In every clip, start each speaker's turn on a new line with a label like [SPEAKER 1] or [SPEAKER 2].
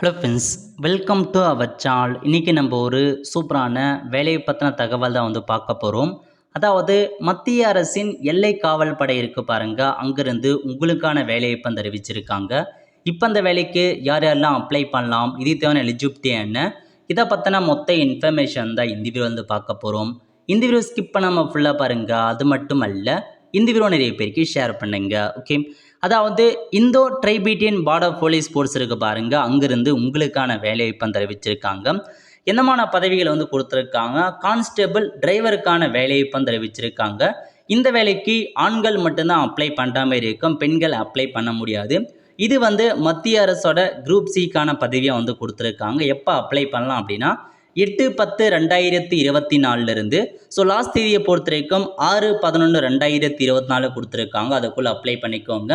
[SPEAKER 1] Hello friends, welcome to our channel. இன்றைக்கி நம்ம ஒரு சூப்பரான வேலையை பற்றின தகவல் தான் பார்க்க போகிறோம். அதாவது மத்திய அரசின் எல்லை காவல் படை இருக்குது பாருங்கள், அங்கேருந்து உங்களுக்கான வேலைவாய்ப்பு அறிவிச்சிருக்காங்க. இப்போ அந்த வேலைக்கு யார் யாரெல்லாம் அப்ளை பண்ணலாம், இது தேவையான எலிஜிபிலிட்டி என்ன, இதை பற்றின மொத்த இன்ஃபர்மேஷன் தான் இந்த வீடியோ பார்க்க போகிறோம். இந்த வீடியோ ஸ்கிப் பண்ணாமல் ஃபுல்லாக பாருங்கள். அது மட்டும் அல்ல, இந்த வீடியோ நிறைய பேருக்கு ஷேர் பண்ணுங்க. ஓகே, அதாவது இந்தோ ட்ரைபீட்டியன் பார்டர் போலீஸ் ஃபோர்ஸ் இருக்குது பாருங்கள், அங்கேருந்து உங்களுக்கான வேலைவாய்ப்பு அறிவிச்சிருக்காங்க. என்னமான பதவிகளை கொடுத்துருக்காங்க, கான்ஸ்டபிள் டிரைவருக்கான வேலைவாய்ப்பு அறிவிச்சிருக்காங்க. இந்த வேலைக்கு ஆண்கள் மட்டும்தான் அப்ளை பண்ணுற மாதிரி இருக்கும், பெண்கள் அப்ளை பண்ண முடியாது. இது மத்திய அரசோட குரூப் சிக்கான பதவியாக கொடுத்துருக்காங்க. எப்போ அப்ளை பண்ணலாம் அப்படின்னா 8/10/2024 ஸோ லாஸ்ட் தேதியை பொறுத்த வரைக்கும் 6/11/2024 கொடுத்துருக்காங்க. அதுக்குள்ளே அப்ளை பண்ணிக்கோங்க.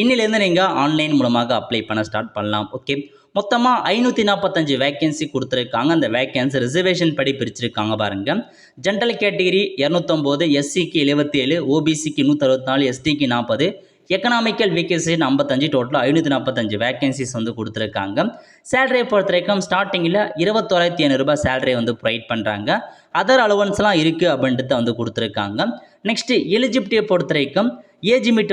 [SPEAKER 1] இன்னிலேருந்து நீங்கள் ஆன்லைன் மூலமாக அப்ளை பண்ண ஸ்டார்ட் பண்ணலாம். ஓகே, மொத்தமாக 545 வேக்கன்சி கொடுத்துருக்காங்க. அந்த வேக்கன்சி ரிசர்வேஷன் படி பிரிச்சிருக்காங்க பாருங்கள். ஜென்ரல் கேட்டகிரி 209, எஸ்சிக்கு 77, ஓபிசிக்கு 164, எஸ்டிக்கு 40, எக்கனாமிக்கல் வீக்கேஷன் 55, டோட்டலாக 545 வேக்கன்சிஸ் கொடுத்துருக்காங்க. சேலரியை பொறுத்த வரைக்கும் ஸ்டார்டிங்கில் 21,500 சேலரி ப்ரொவைட் பண்ணுறாங்க. அதர் அலவன்ஸ்லாம் இருக்குது அப்படின்ட்டு கொடுத்துருக்காங்க. நெக்ஸ்ட்டு எலிஜிபிலிட்டியை பொறுத்த வரைக்கும் ஏஜ் லிமிட்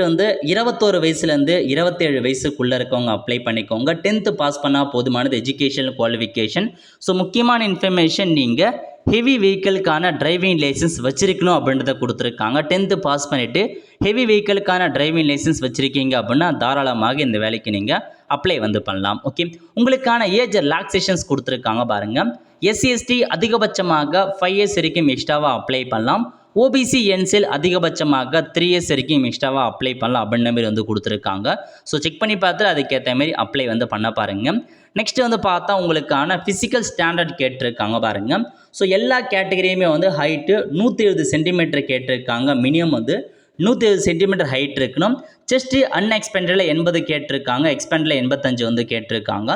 [SPEAKER 1] 21 வயசுலேருந்து 27 வயசுக்குள்ளே இருக்கவங்க அப்ளை பண்ணிக்கோங்க. 10th பாஸ் பண்ணால் போதுமானது எஜுகேஷன் குவாலிஃபிகேஷன். ஸோ முக்கியமான இன்ஃபர்மேஷன், நீங்கள் ஹெவி வெஹிக்கிளுக்கான டிரைவிங் லைசன்ஸ் வச்சிருக்கணும் அப்படின்றத கொடுத்துருக்காங்க. 10th பாஸ் பண்ணிவிட்டு ஹெவி வெஹிக்கிளுக்கான டிரைவிங் லைசன்ஸ் வச்சுருக்கீங்க அப்படின்னா தாராளமாக இந்த வேலைக்கு நீங்கள் அப்ளை பண்ணலாம். ஓகே, உங்களுக்கான ஏஜ் ரிலாக்ஸேஷன்ஸ் கொடுத்துருக்காங்க பாருங்கள். எஸ்சி எஸ்டி அதிகபட்சமாக 5 இயர்ஸ் வரைக்கும் எக்ஸ்ட்ராவாக அப்ளை பண்ணலாம். ஓபிசி என்சில் அதிகபட்சமாக 3 இயர்ஸ் வரைக்கும் எக்ஸ்ட்ராவாக அப்ளை பண்ணலாம் அப்படின்ற மாதிரி கொடுத்துருக்காங்க. ஸோ செக் பண்ணி பார்த்துட்டு அதுக்கேற்ற மாதிரி அப்ளை பண்ண பாருங்கள். நெக்ஸ்ட் பார்த்தா உங்களுக்கான ஃபிசிக்கல் ஸ்டாண்டர்ட் கேட்டிருக்காங்க பாருங்கள். ஸோ எல்லா கேட்டகரியுமே ஹைட்டு 170 சென்டிமீட்டர் கேட்டிருக்காங்க. மினிமம் 170 சென்டிமீட்டர் ஹைட் இருக்கணும். செஸ்ட்டு அன்எக்ஸ்பெண்டடில் 80 கேட்டிருக்காங்க, எக்ஸ்பெண்டில் 85 கேட்டிருக்காங்க.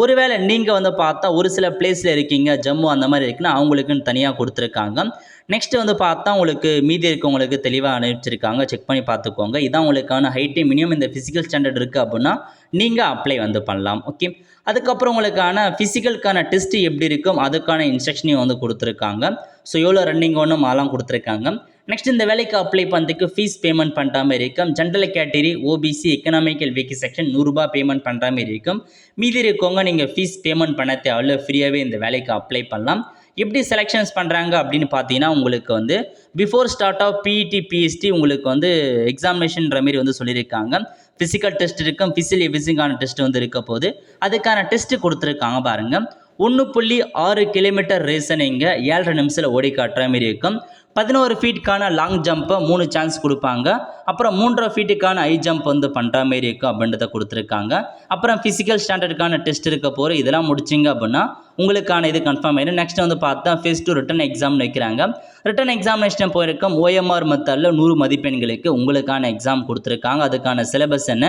[SPEAKER 1] ஒருவேளை நீங்கள் பார்த்தா ஒரு சில பிளேஸில் இருக்கீங்க, ஜம்மு அந்த மாதிரி இருக்குன்னா அவங்களுக்குன்னு தனியாக கொடுத்துருக்காங்க. நெக்ஸ்ட்டு பார்த்தா உங்களுக்கு மீதி இருக்கவங்களுக்கு தெளிவாக அனுப்பிச்சிருக்காங்க, செக் பண்ணி பார்த்துக்கோங்க. இதான் உங்களுக்கான ஹைட்டு மினிமம் இந்த ஃபிசிக்கல் ஸ்டாண்டர்ட் இருக்குது அப்படின்னா நீங்கள் அப்ளை பண்ணலாம். ஓகே, அதுக்கப்புறம் உங்களுக்கான ஃபிசிக்கலுக்கான டெஸ்ட்டு எப்படி இருக்கும் அதுக்கான இன்ஸ்ட்ரக்ஷனையும் கொடுத்துருக்காங்க. ஸோ எவ்வளோ ரன்னிங் ஒன்றும் அதெல்லாம் கொடுத்துருக்காங்க. நெக்ஸ்ட் இந்த வேலைக்கு அப்ளை பண்ணுறதுக்கு ஃபீஸ் பேமெண்ட் பண்ணுற மாதிரி இருக்கும். General category, OBC, economical week section 100 ரூபாய் பேமெண்ட் பண்ணுற மாதிரி இருக்கும். மீதி இருக்கவங்க நீங்கள் ஃபீஸ் பேமெண்ட் பண்ண தேவையில்ல, ஃப்ரீயாகவே இந்த வேலைக்கு அப்ளை பண்ணலாம். எப்படி செலெக்ஷன்ஸ் பண்ணுறாங்க அப்படின்னு பார்த்தீங்கன்னா உங்களுக்கு before start of PET PST உங்களுக்கு எக்ஸாமினேஷன்ற மாரி சொல்லியிருக்காங்க. ஃபிசிக்கல் டெஸ்ட் இருக்கும், ஃபிசிக்கல் எஃபிஷியன்சிக்கான டெஸ்ட் இருக்க போது அதுக்கான டெஸ்ட்டு கொடுத்துருக்காங்க பாருங்கள். 1.6 கிலோமீட்டர் ரேஸை நீங்கள் 7.5 நிமிஷத்தில் ஓடி காட்டுற மாதிரி இருக்கும். 11 ஃபீட்டுக்கான லாங் ஜம்பை 3 சான்ஸ் கொடுப்பாங்க. அப்புறம் 3.5 ஃபீட்டுக்கான ஹை ஜம்ப் பண்ணுற மாரி இருக்கும் அப்படின்றத கொடுத்துருக்காங்க. அப்புறம் ஃபிசிக்கல் ஸ்டாண்டர்டுக்கான டெஸ்ட் இருக்க போகிற இதெல்லாம் முடிச்சிங்க அப்படின்னா உங்களுக்கான இது கன்ஃபார்ம் ஆயிடும். நெக்ஸ்ட் பார்த்தா ஃபேஸ் 2 ரிட்டன் எக்ஸாம் வைக்கிறாங்க. ரிட்டன் எக்ஸாமினேஷன் போயிருக்கும் OMR மெத்தடில் 100 மதிப்பெண்களுக்கு உங்களுக்கான எக்ஸாம் கொடுத்துருக்காங்க. அதுக்கான சிலபஸ் என்ன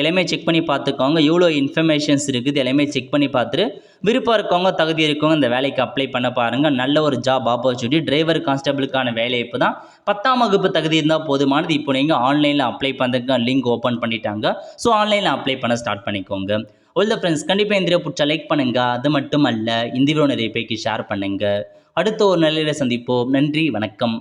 [SPEAKER 1] எல்லாமே செக் பண்ணி பார்த்துக்கோங்க. எவ்வளோ இன்ஃபர்மேஷன்ஸ் இருக்குது எல்லாமே செக் பண்ணி பார்த்துட்டு விருப்பம் இருக்கவங்க, தகுதி இருக்கவங்க இந்த வேலைக்கு அப்ளை பண்ண பாருங்கள். நல்ல ஒரு ஜாப் ஆப்பர்ச்சுனிட்டி. டிரைவர் கான்ஸ்டபிளுக்கான வேலைவாய்ப்பு தான். 10ஆம் வகுப்பு தகுதி இருந்தால் போதுமானது. இப்போ நீங்கள் ஆன்லைனில் அப்ளை பண்ணுறதுக்கு லிங்க் ஓப்பன் பண்ணிட்டாங்க. ஸோ ஆன்லைனில் அப்ளை பண்ண ஸ்டார்ட் பண்ணிக்கோங்க. ஒல்ல ஃப்ரெண்ட்ஸ், கண்டிப்பாக இந்த வீடியோ பிடிச்சா லைக் பண்ணுங்கள். அது மட்டும் அல்ல, இந்த வீடியோ நிறைய பேருக்கு ஷேர் பண்ணுங்கள். அடுத்த ஒரு நிலையில் சந்திப்போம். நன்றி, வணக்கம்.